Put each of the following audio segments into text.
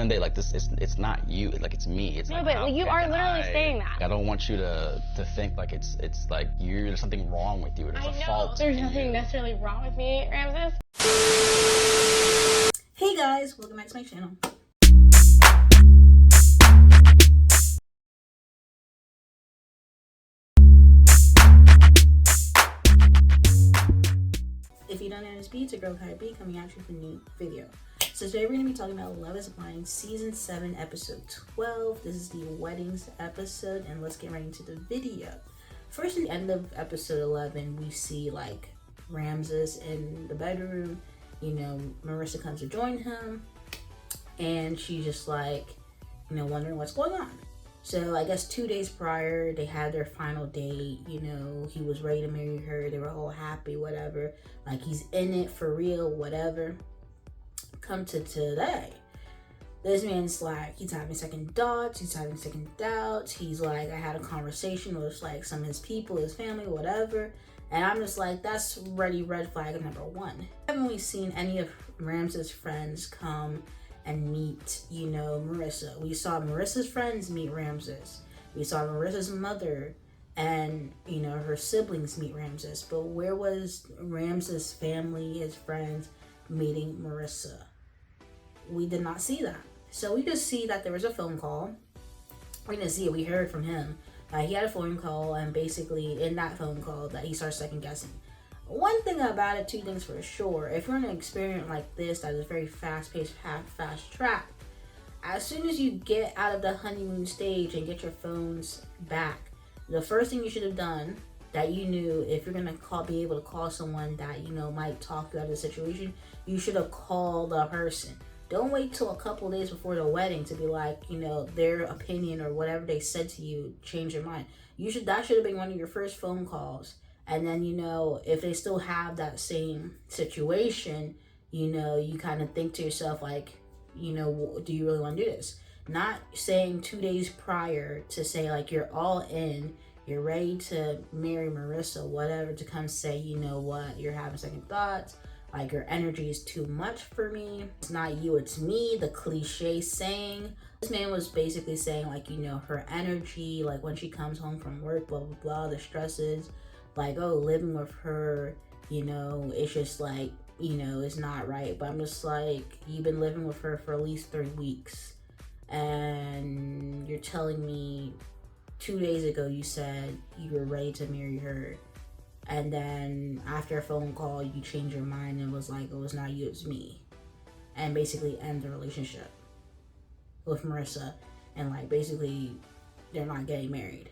end of the day, like, it's not you, like, it's me. It's no, like, but you are literally saying that. I don't want you to think like it's like there's something wrong with you, or there's a fault. There's nothing necessarily wrong with me, Ramses. Hey guys, welcome back to my channel. If you don't know this beat, it's a girl Kai B coming at you with a new video. So today we're going to be talking about Love is Blind Season 7 Episode 12. This is the weddings episode, and let's get right into the video. First, at the end of episode 11, we see like Ramses in the bedroom. You know, Marissa comes to join him, and she's just like, you know, wondering what's going on. So I guess 2 days prior, they had their final date. You know, he was ready to marry her. They were all happy, whatever. Like, he's in it for real, whatever. Come to today, this man's like, he's having second thoughts. He's having second doubts. He's like, I had a conversation with like some of his people, his family, whatever. And I'm just like, that's already red flag number one. Haven't we seen any of Ramses' friends come and meet, you know, Marissa? We saw Marissa's friends meet Ramses. We saw Marissa's mother and, you know, her siblings meet Ramses. But where was Ramses' family, his friends, meeting Marissa? We did not see that. So we just see that there was a phone call. We didn't see it. We heard from him. He had a phone call, and basically in that phone call that he starts second guessing. One thing about it, two things for sure. If you're in an experience like this that is very fast-paced, fast track, as soon as you get out of the honeymoon stage and get your phones back, the first thing you should have done that you knew, if you're gonna be able to call someone that you know might talk you out of the situation, you should have called the person. Don't wait till a couple days before the wedding to be like, you know, their opinion or whatever they said to you change your mind. That should have been one of your first phone calls. And then, you know, if they still have that same situation, you know, you kind of think to yourself like, you know, do you really want to do this? Not saying 2 days prior to say like you're all in, you're ready to marry Marissa, whatever, to come say, you know what, you're having second thoughts. Like, your energy is too much for me. It's not you, it's me, the cliche saying. This man was basically saying, like, you know, her energy, like, when she comes home from work, blah, blah, blah, the stresses. Like, oh, living with her, you know, it's just, like, you know, it's not right. But I'm just like, you've been living with her for at least 3 weeks. And you're telling me 2 days ago you said you were ready to marry her. And then after a phone call, you change your mind and was like, oh, it's not you, it's me. And basically end the relationship with Marissa. And like, basically, they're not getting married.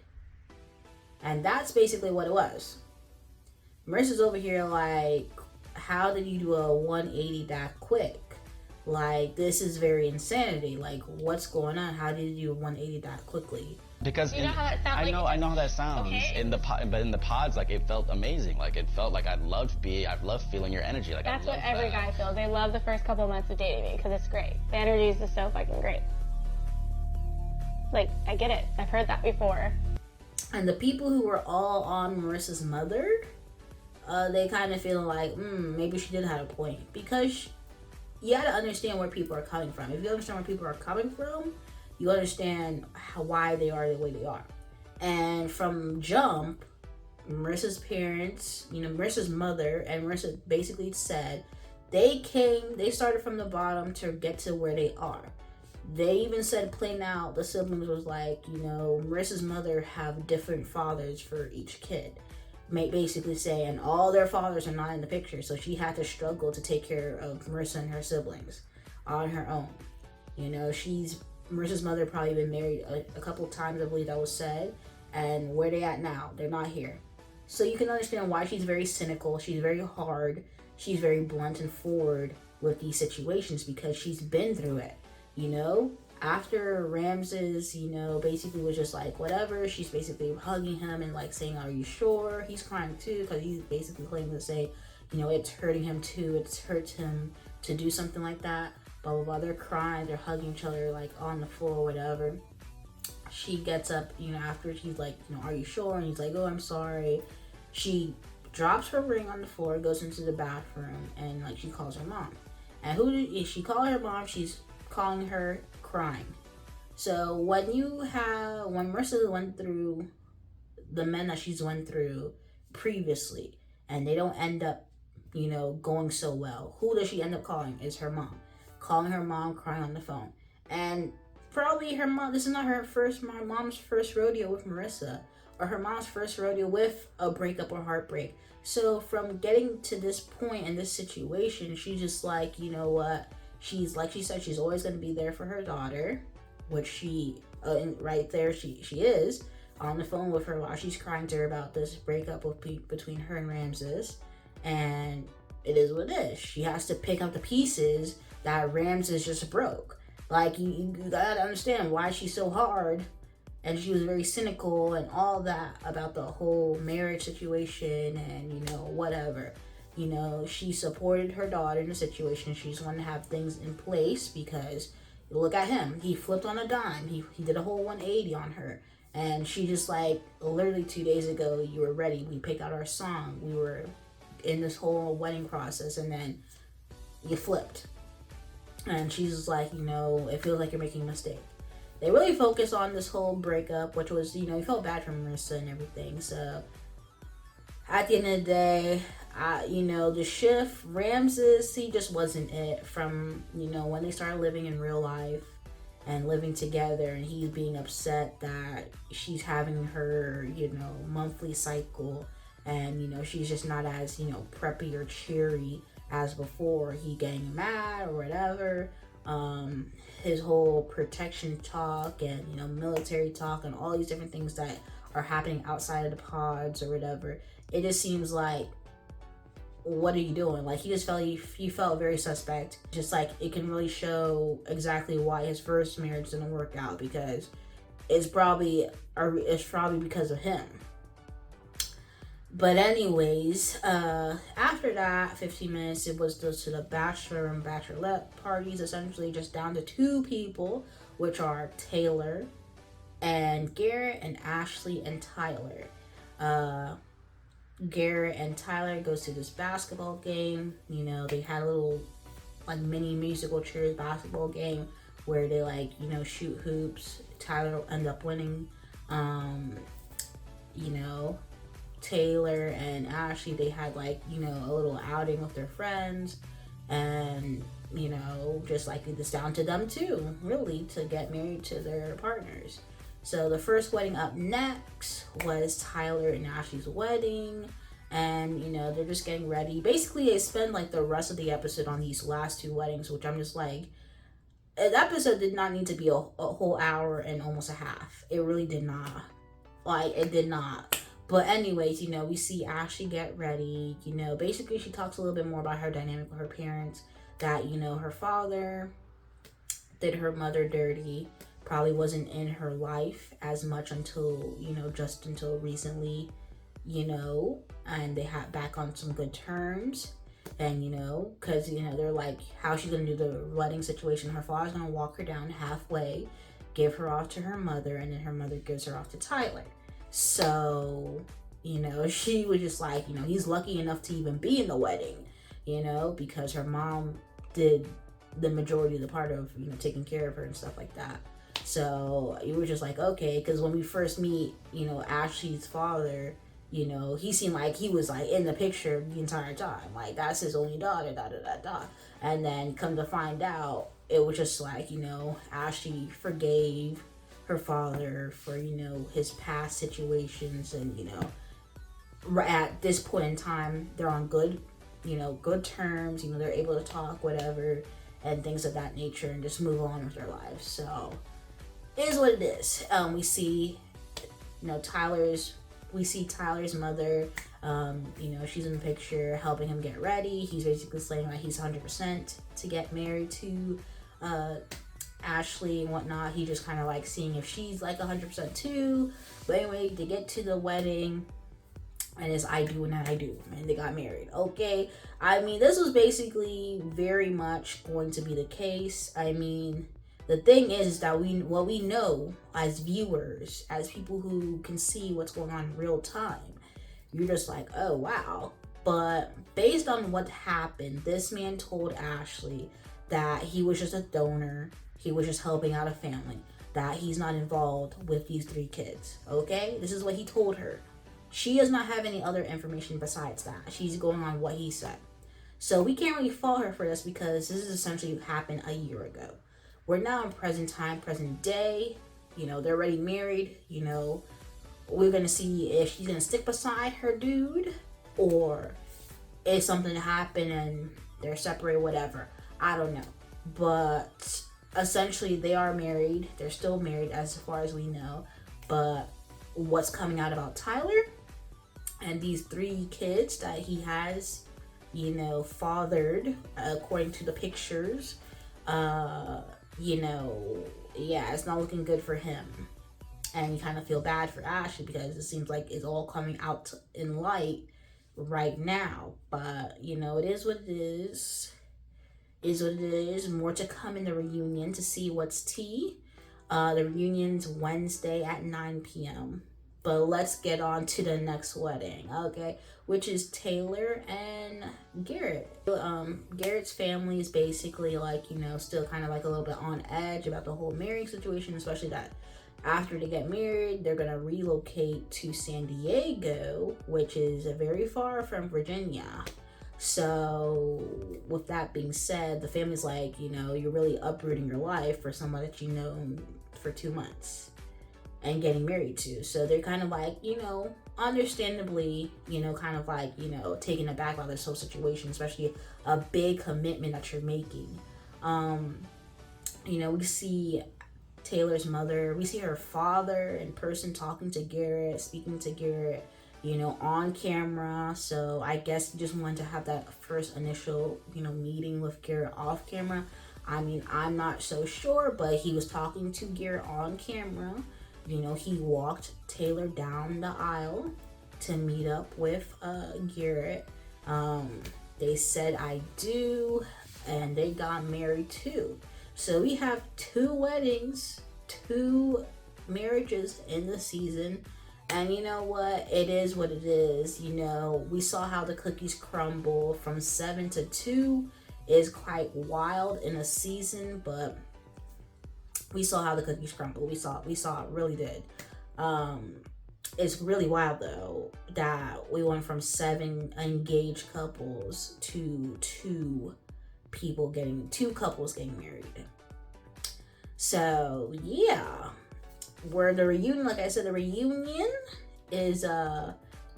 And that's basically what it was. Marissa's over here like, how did you do a 180 that quick? Like, this is very insanity. Like, what's going on? How did you do a 180 that quickly? Because you know how that sounds? I know how that sounds. Okay. But in the pods, like, it felt amazing. Like, it felt like I loved feeling your energy. Like, that's what every guy feels. They love the first couple months of dating me because it's great. The energy is just so fucking great. Like, I get it. I've heard that before. And the people who were all on Marissa's mother, they kind of feel like, maybe she did have a point. Because you got to understand where people are coming from. If you understand where people are coming from, you understand why they are the way they are. And from jump, Marissa's parents, you know, Marissa's mother and Marissa basically said they started from the bottom to get to where they are. They even said plain out, the siblings was like, you know, Marissa's mother have different fathers for each kid. Basically saying all their fathers are not in the picture. So she had to struggle to take care of Marissa and her siblings on her own. You know, Marissa's mother probably been married a couple times, I believe that was said. And where they at now? They're not here. So you can understand why she's very cynical. She's very hard. She's very blunt and forward with these situations because she's been through it. You know, after Ramses, you know, basically was just like, whatever. She's basically hugging him and like saying, are you sure? He's crying too because he's basically claiming to say, you know, it's hurting him too. It's hurt him to do something like that. Blah, blah, blah. They're crying. They're hugging each other like on the floor, whatever. She gets up, you know, after she's like, you know, are you sure? And he's like, oh, I'm sorry. She drops her ring on the floor, goes into the bathroom, and like she calls her mom. And who did she call her mom? She's calling her crying. So when Marissa went through the men that she's went through previously, and they don't end up, going so well, who does she end up calling? Is her mom. Calling her mom, crying on the phone. And probably her mom, this is not my mom's first rodeo with Marissa, or her mom's first rodeo with a breakup or heartbreak. So from getting to this point in this situation, she's just like, you know what? She's, like she said, she's always going to be there for her daughter, which she, right there, she is on the phone with her while she's crying to her about this breakup between her and Ramses. And it is what it is. She has to pick up the pieces that Ramses just broke. Like, you gotta understand why she's so hard, and she was very cynical and all that about the whole marriage situation and, whatever. She supported her daughter in the situation. She just wanted to have things in place because, look at him. He flipped on a dime. He did a whole 180 on her. And she just like, literally 2 days ago, you were ready. We picked out our song. We were in this whole wedding process, and then you flipped. And she's just like, it feels like you're making a mistake. They really focus on this whole breakup, which was, you felt bad for Marissa and everything. So at the end of the day, the shift, Ramses, he just wasn't it from, when they started living in real life and living together, and he's being upset that she's having her, monthly cycle, and, she's just not as, preppy or cheery as before. He getting mad or whatever. His whole protection talk and, military talk and all these different things that are happening outside of the pods or whatever. It just seems like, what are you doing? Like, he felt very suspect. Just like, it can really show exactly why his first marriage didn't work out, because it's probably because of him. But anyways, after that 15 minutes, it was just to the bachelor and bachelorette parties, essentially just down to 2 people, which are Taylor and Garrett, and Ashley and Tyler. Garrett and Tyler goes to this basketball game. They had a little like mini musical chairs basketball game where they shoot hoops. Tyler will end up winning. Taylor and Ashley, they had a little outing with their friends, and just like it's down to them too, really, to get married to their partners. So the first wedding up next was Tyler and Ashley's wedding, and they're just getting ready. Basically, they spend the rest of the episode on these last 2 weddings, which I'm just like, the episode did not need to be a whole hour and almost a half. It really did not. It did not. But anyways, we see Ashley get ready. Basically she talks a little bit more about her dynamic with her parents, that, her father did her mother dirty, probably wasn't in her life as much until, just until recently, and they had back on some good terms. And, because, they're like, how's she going to do the wedding situation? Her father's going to walk her down halfway, give her off to her mother, and then her mother gives her off to Tyler. So, she was just like, he's lucky enough to even be in the wedding, because her mom did the majority of the part of, taking care of her and stuff like that. So you were just like, okay, because when we first meet, Ashley's father, he seemed like he was in the picture the entire time. That's his only daughter, And then come to find out, it was just Ashley forgave her father for, his past situations, and, at this point in time, they're on good terms, they're able to talk, whatever, and things of that nature, and just move on with their lives. So, it is what it is. We see, Tyler's mother, she's in the picture helping him get ready. He's basically saying that he's 100% to get married to, Ashley and whatnot. He just kind of seeing if she's 100% too. But anyway, they get to the wedding, and it's I do and I do, and they got married. Okay, this was basically very much going to be the case. The thing is that we know as viewers, as people who can see what's going on in real time, you're just like, oh wow. But based on what happened, this man told Ashley that he was just a donor. He was just helping out a family. That he's not involved with these 3 kids. Okay? This is what he told her. She does not have any other information besides that. She's going on what he said. So we can't really fault her for this because this is essentially happened a year ago. We're now in present time, present day. You know, they're already married. You know, we're going to see if she's going to stick beside her dude or if something happened and they're separated, whatever. I don't know. But essentially, they are married. They're still married as far as we know. But what's coming out about Tyler and these 3 kids that he has, you know, fathered, according to the pictures, you know, yeah, it's not looking good for him. And you kind of feel bad for Ashley because it seems like it's all coming out in light right now. But, you know, it is what it is. Is what it is. More to come in the reunion to see what's tea. The reunion's Wednesday at 9 p.m. But let's get on to the next wedding, okay? Which is Taylor and Garrett. Garrett's family is basically like, you know, still kind of like a little bit on edge about the whole marrying situation, especially that after they get married, they're gonna relocate to San Diego, which is very far from Virginia. So with that being said, the family's like, you know, you're really uprooting your life for someone that you know for 2 months and getting married to. So they're kind of like, you know, understandably, you know, kind of like, you know, taken aback by this whole situation, especially a big commitment that you're making. You know, we see Taylor's mother, we see her father in person talking to Garrett, speaking to Garrett, you know, on camera. So I guess he just wanted to have that first initial, you know, meeting with Garrett off camera. I mean, I'm not so sure, but he was talking to Garrett on camera. You know, he walked Taylor down the aisle to meet up with Garrett. They said I do, and they got married too. So we have 2 weddings, 2 marriages in the season. And you know what? It is what it is. You know, we saw how the cookies crumble from 7 to 2 is quite wild in a season, but we saw how the cookies crumble. We saw it really did. It's really wild though that we went from 7 engaged couples to 2 couples getting married. So yeah, where the reunion, like I said, the reunion is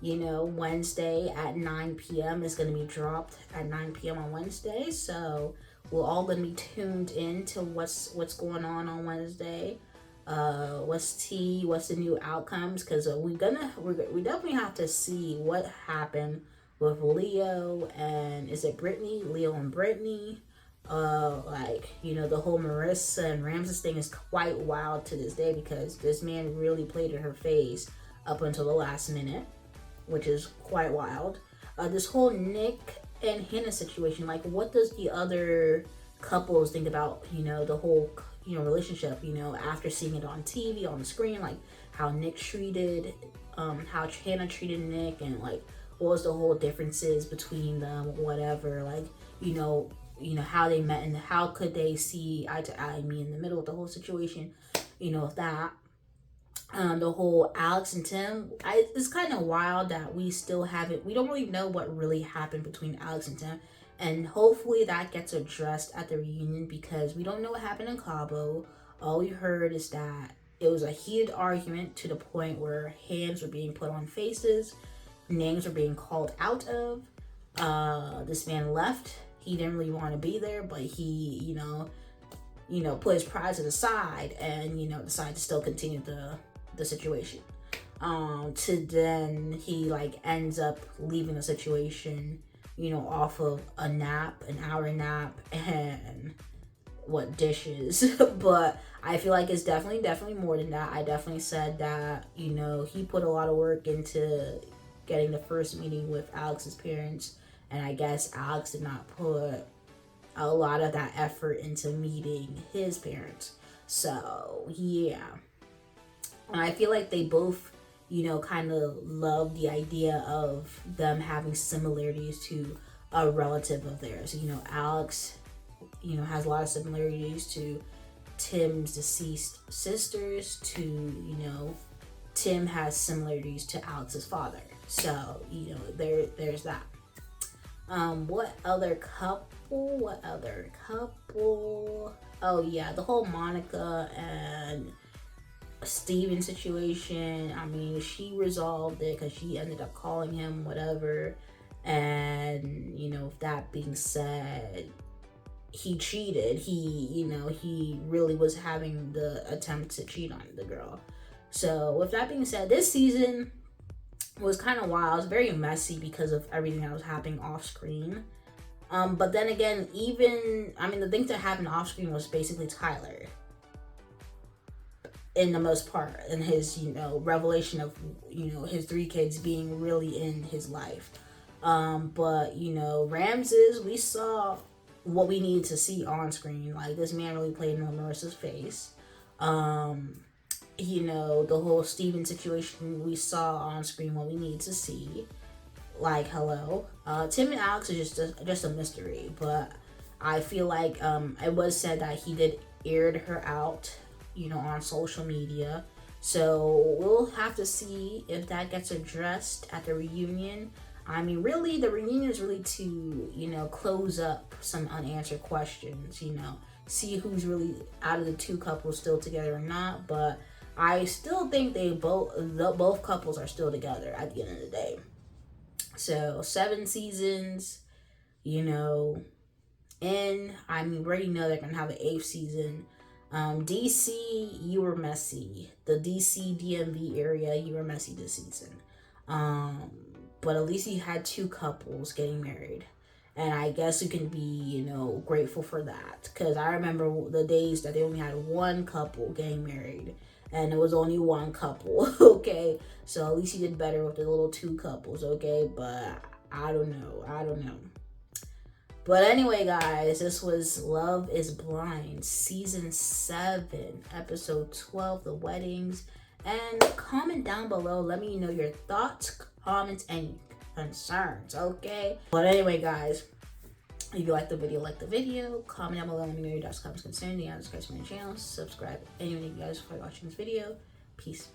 you know, Wednesday at 9 p.m. is going to be dropped at 9 p.m. on Wednesday. So we're all going to be tuned in to what's going on Wednesday. What's tea, what's the new outcomes, because we definitely have to see what happened with Leo and Leo and Brittany. Like, you know, the whole Marissa and Ramses thing is quite wild to this day because this man really played in her face up until the last minute, which is quite wild. This whole Nick and Hannah situation, like, what does the other couples think about, you know, the whole, you know, relationship, you know, after seeing it on TV, on the screen, like how Nick treated, how Hannah treated Nick, and like what was the whole differences between them, whatever, like, you know, how they met and how could they see eye to eye, me in the middle of the whole situation, you know, of that. The whole Alex and Tim, it's kind of wild that we don't really know what really happened between Alex and Tim, and hopefully that gets addressed at the reunion because we don't know what happened in Cabo. All we heard is that it was a heated argument to the point where hands were being put on faces, names were being called out of. This man left. He didn't really want to be there, but he, you know, put his pride to the side and, you know, decided to still continue the situation. To then he like ends up leaving the situation, you know, off of an hour nap and dishes. But I feel like it's definitely more than that. I definitely said that, you know, he put a lot of work into getting the first meeting with Alex's parents, and I guess Alex did not put a lot of that effort into meeting his parents. So yeah, and I feel like they both, you know, kind of love the idea of them having similarities to a relative of theirs. You know, Alex, you know, has a lot of similarities to Tim's deceased sisters to, Tim has similarities to Alex's father. So, there's that. What other couple? Oh yeah, the whole Monica and Steven situation. I mean, she resolved it because she ended up calling him whatever. And, that being said, he cheated. He really was having the attempt to cheat on the girl. So with that being said, this season was kind of wild. It was very messy because of everything that was happening off screen. But then again, the thing that happened off screen was basically Tyler. In the most part, in his, revelation of, his 3 kids being really in his life. But, Ramses, we saw what we needed to see on screen. Like, this man really played in Marissa's face. The whole Steven situation, we saw on screen what we needed to see. Like, hello. Tim and Alex is just a mystery, but I feel like it was said that he did aired her out, on social media. So we'll have to see if that gets addressed at the reunion. I mean, really, the reunion is really to, close up some unanswered questions, see who's really out of the 2 couples still together or not. But I still think both couples are still together at the end of the day. So 7 seasons, we already know they're gonna have an 8th season. DC, you were messy. The DC DMV area, you were messy this season. But at least you had 2 couples getting married. And I guess you can be, grateful for that. Because I remember the days that they only had 1 couple getting married. And it was only 1 couple, okay? So at least you did better with the little 2 couples, okay? But I don't know. But anyway, guys, this was Love is Blind, Season 7, Episode 12, The Weddings. And comment down below. Let me know your thoughts, comments, and concerns, okay? But anyway, guys, if you like the video, comment down below. Let me know your thoughts, comments, concerns. Subscribe to my channel. Subscribe. Anyway, you guys, for watching this video. Peace.